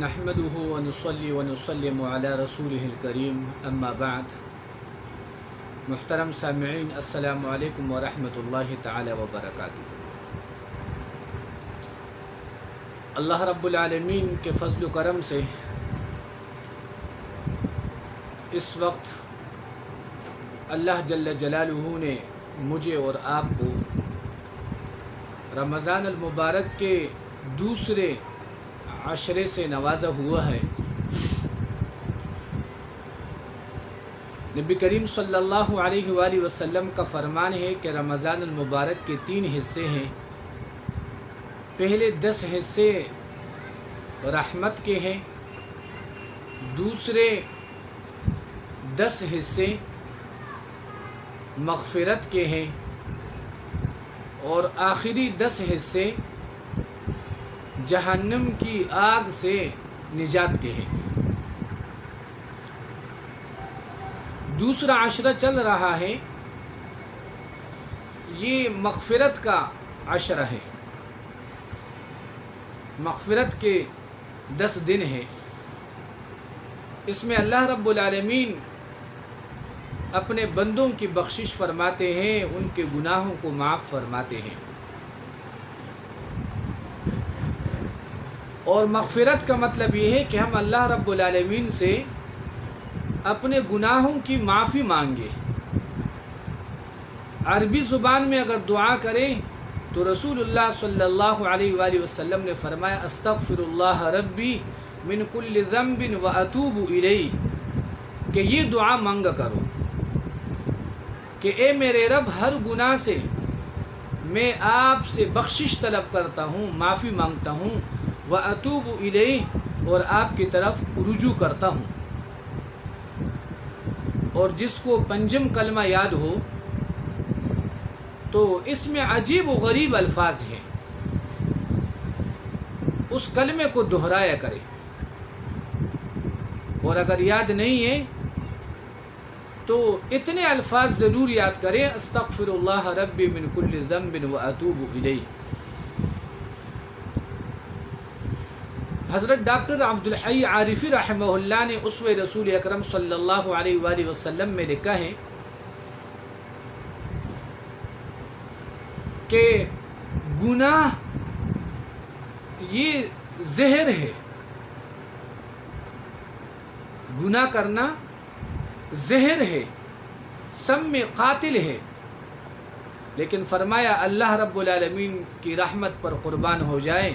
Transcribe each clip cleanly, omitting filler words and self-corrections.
نحمده ونصلي ونسلم على رسوله الكريم اما بعد. محترم سامعین، السلام علیکم ورحمۃ اللہ تعالی وبرکاتہ. اللہ رب العالمین کے فضل و کرم سے اس وقت اللہ جل جلالہ نے مجھے اور آپ کو رمضان المبارک کے دوسرے عشرے سے نوازا ہوا ہے. نبی کریم صلی اللہ علیہ وآلہ وسلم کا فرمان ہے کہ رمضان المبارک کے 3 حصے ہیں. پہلے 10 حصے رحمت کے ہیں، دوسرے 10 حصے مغفرت کے ہیں، اور آخری 10 حصے جہنم کی آگ سے نجات کے ہیں. دوسرا عشرہ چل رہا ہے، یہ مغفرت کا عشرہ ہے. مغفرت کے 10 دن ہیں. اس میں اللہ رب العالمین اپنے بندوں کی بخشش فرماتے ہیں، ان کے گناہوں کو معاف فرماتے ہیں. اور مغفرت کا مطلب یہ ہے کہ ہم اللہ رب العالمین سے اپنے گناہوں کی معافی مانگے. عربی زبان میں اگر دعا کریں تو رسول اللہ صلی اللہ علیہ وآلہ وسلم نے فرمایا استغفر اللہ ربی من کل ذنب واتوب الیہ، کہ یہ دعا مانگا کرو کہ اے میرے رب، ہر گناہ سے میں آپ سے بخشش طلب کرتا ہوں، معافی مانگتا ہوں، واتوب الیہ، اور آپ کی طرف رجوع کرتا ہوں. اور جس کو پنجم کلمہ یاد ہو تو اس میں عجیب و غریب الفاظ ہیں، اس کلمے کو دہرایا کرے. اور اگر یاد نہیں ہے تو اتنے الفاظ ضرور یاد کریں، استغفر اللہ ربی من کل ذنب واتوب الیہ. حضرت ڈاکٹر عبدالحی عارفی رحمہ اللہ نے اسوہ رسول اکرم صلی اللہ علیہ وآلہ وسلم میں لکھا ہے کہ گناہ یہ زہر ہے، گناہ کرنا زہر ہے، سم قاتل ہے. لیکن فرمایا اللہ رب العالمین کی رحمت پر قربان ہو جائے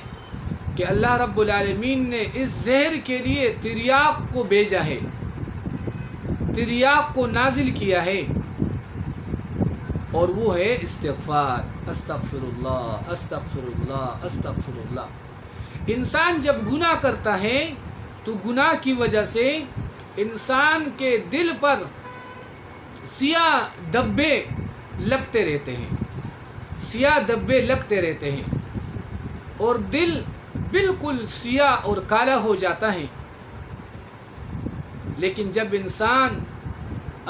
کہ اللہ رب العالمین نے اس زہر کے لیے تریاق کو بھیجا ہے، تریاق کو نازل کیا ہے، اور وہ ہے استغفار. استغفر اللہ استغفر اللہ استغفر اللہ. انسان جب گناہ کرتا ہے تو گناہ کی وجہ سے انسان کے دل پر سیاہ دبے لگتے رہتے ہیں، سیاہ دبے لگتے رہتے ہیں، اور دل بالکل سیاہ اور کالا ہو جاتا ہے. لیکن جب انسان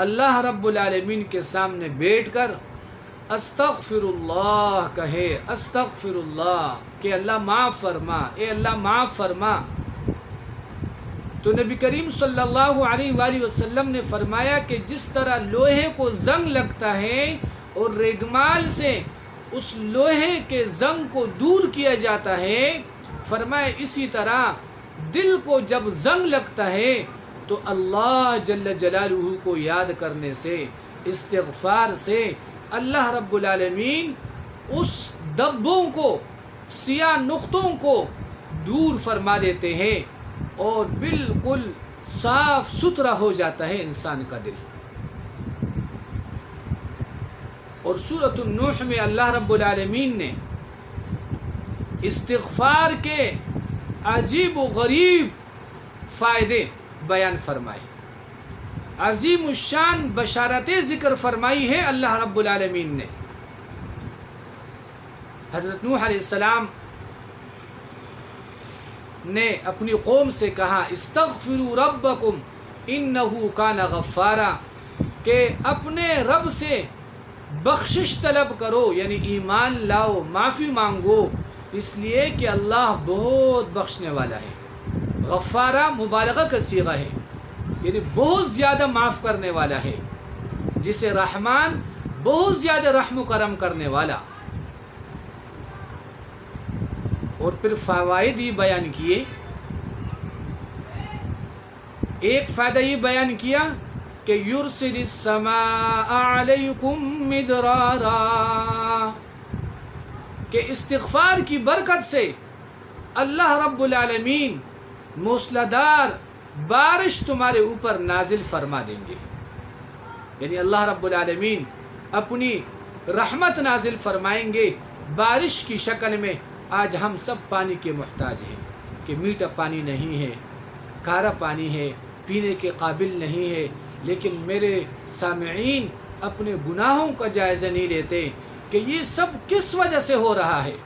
اللہ رب العالمین کے سامنے بیٹھ کر استغفر اللہ کہے، استغفر اللہ، کہ اللہ معاف فرما، اے اللہ معاف فرما، تو نبی کریم صلی اللہ علیہ وآلہ وسلم نے فرمایا کہ جس طرح لوہے کو زنگ لگتا ہے اور ریگمال سے اس لوہے کے زنگ کو دور کیا جاتا ہے، فرمایا اسی طرح دل کو جب زنگ لگتا ہے تو اللہ جل جلالہ کو یاد کرنے سے، استغفار سے اللہ رب العالمین اس دبوں کو، سیاہ نقطوں کو دور فرما دیتے ہیں، اور بالکل صاف ستھرا ہو جاتا ہے انسان کا دل. اور سورۃ النوح میں اللہ رب العالمین نے استغفار کے عجیب و غریب فائدے بیان فرمائے، عظیم الشان بشارتیں ذکر فرمائی ہے اللہ رب العالمین نے. حضرت نوح علیہ السلام نے اپنی قوم سے کہا استغفروا ربکم انہ کان غفارا، کہ اپنے رب سے بخشش طلب کرو، یعنی ایمان لاؤ، معافی مانگو، اس لیے کہ اللہ بہت بخشنے والا ہے. غفارہ مبالغہ کا صیغہ ہے، یعنی بہت زیادہ معاف کرنے والا ہے، جسے رحمان بہت زیادہ رحم و کرم کرنے والا. اور پھر فوائد ہی بیان کیے. ایک فائدہ یہ بیان کیا کہ یرسل السماء علیکم مدرارا، کہ استغفار کی برکت سے اللہ رب العالمین موسلادھار بارش تمہارے اوپر نازل فرما دیں گے. یعنی اللہ رب العالمین اپنی رحمت نازل فرمائیں گے بارش کی شکل میں. آج ہم سب پانی کے محتاج ہیں کہ میٹھا پانی نہیں ہے، کھارا پانی ہے، پینے کے قابل نہیں ہے. لیکن میرے سامعین اپنے گناہوں کا جائزہ نہیں لیتے کہ یہ سب کس وجہ سے ہو رہا ہے.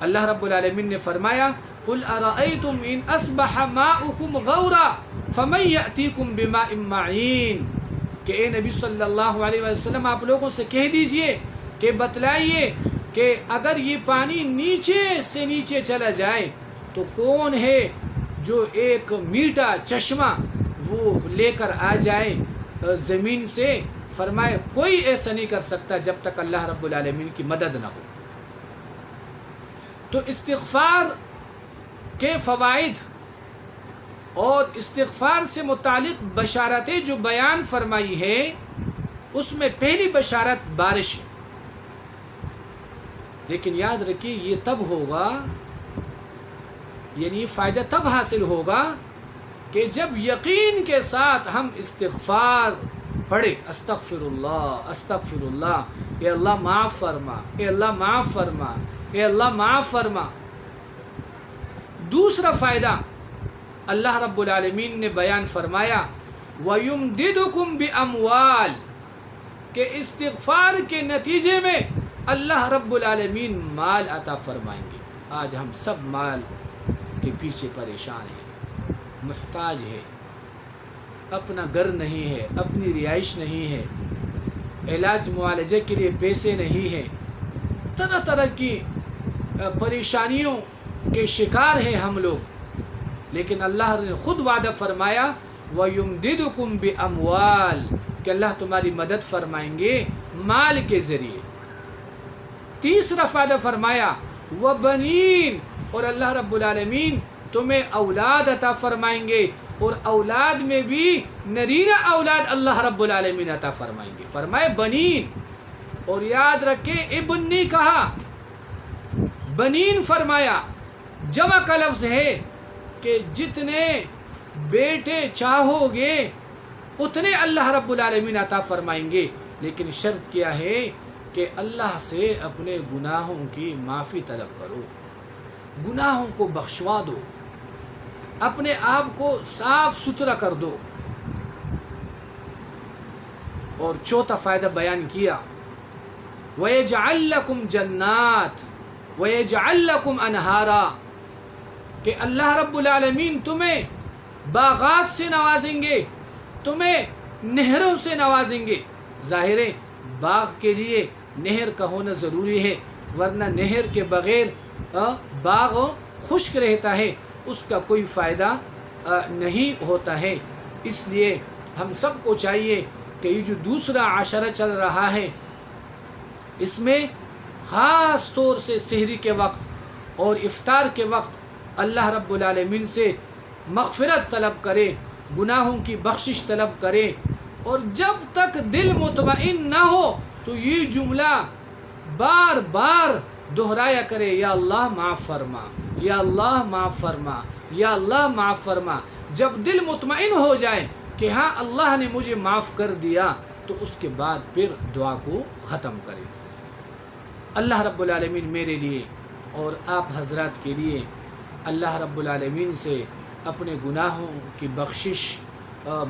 اللہ رب العالمین نے فرمایا قُلْ أَرَأَيْتُمْ إِنْ أَصْبَحَ مَاؤُكُمْ غَوْرًا فَمَنْ يَأْتِيكُمْ بِمَاءٍ مَّعِينٍ، کہ اے نبی صلی اللہ علیہ وسلم آپ لوگوں سے کہہ دیجئے کہ بتلائیے کہ اگر یہ پانی نیچے سے نیچے چلا جائے تو کون ہے جو ایک میٹھا چشمہ وہ لے کر آ جائے زمین سے. فرمائے کوئی ایسا نہیں کر سکتا جب تک اللہ رب العالمین کی مدد نہ ہو. تو استغفار کے فوائد اور استغفار سے متعلق بشارتیں جو بیان فرمائی ہے، اس میں پہلی بشارت بارش ہے. لیکن یاد رکھیے یہ تب ہوگا، یعنی فائدہ تب حاصل ہوگا کہ جب یقین کے ساتھ ہم استغفار پڑھے. استغفر اللہ استغفر اللہ، اے اللہ معاف فرما، اے اللہ معاف فرما، اے اللہ معاف فرما. دوسرا فائدہ اللہ رب العالمین نے بیان فرمایا وَيُمْدِدُكُمْ بِأَمْوَالٍ، کہ استغفار کے نتیجے میں اللہ رب العالمین مال عطا فرمائیں گے. آج ہم سب مال کے پیچھے پریشان ہیں، محتاج ہے، اپنا گھر نہیں ہے، اپنی رہائش نہیں ہے، علاج معالجے کے لیے پیسے نہیں ہیں، طرح طرح کی پریشانیوں کے شکار ہیں ہم لوگ. لیکن اللہ نے خود وعدہ فرمایا وَيُمْدِدُكُمْ بِأَمْوَالٍ، کہ اللہ تمہاری مدد فرمائیں گے مال کے ذریعے. تیسرا فائدہ فرمایا وَبَنِينَ، اور اللہ رب العالمین تمہیں اولاد عطا فرمائیں گے، اور اولاد میں بھی نرینہ اولاد اللہ رب العالمین عطا فرمائیں گے. فرمائے بنین، اور یاد رکھیں ابن نہیں کہا، بنین فرمایا. جمع کا لفظ ہے کہ جتنے بیٹے چاہو گے اتنے اللہ رب العالمین عطا فرمائیں گے. لیکن شرط کیا ہے کہ اللہ سے اپنے گناہوں کی معافی طلب کرو، گناہوں کو بخشوا دو، اپنے آپ کو صاف ستھرا کر دو. اور چوتھا فائدہ بیان کیا وَيَجْعَلْ لَكُمْ جَنَّاتٍ وَيَجْعَلْ لَكُمْ أَنْهَارًا، کہ اللہ رب العالمین تمہیں باغات سے نوازیں گے، تمہیں نہروں سے نوازیں گے. ظاہر ہے باغ کے لیے نہر کا ہونا ضروری ہے، ورنہ نہر کے بغیر باغ خشک رہتا ہے، اس کا کوئی فائدہ نہیں ہوتا ہے. اس لیے ہم سب کو چاہیے کہ یہ جو دوسرا عشرہ چل رہا ہے، اس میں خاص طور سے سحری کے وقت اور افطار کے وقت اللہ رب العالمین سے مغفرت طلب کرے، گناہوں کی بخشش طلب کرے. اور جب تک دل مطمئن نہ ہو تو یہ جملہ بار بار دہرایا کرے، یا اللہ معاف فرما، یا اللہ معاف فرما، یا اللہ معاف فرما. جب دل مطمئن ہو جائے کہ ہاں اللہ نے مجھے معاف کر دیا، تو اس کے بعد پھر دعا کو ختم کرے. اللہ رب العالمین میرے لیے اور آپ حضرات کے لیے اللہ رب العالمین سے اپنے گناہوں کی بخشش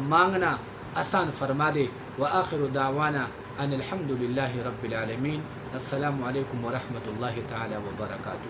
مانگنا آسان فرما دے. وآخر دعوانا ان الحمد للہ رب العالمین. السلام علیکم ورحمۃ اللہ تعالی وبرکاتہ.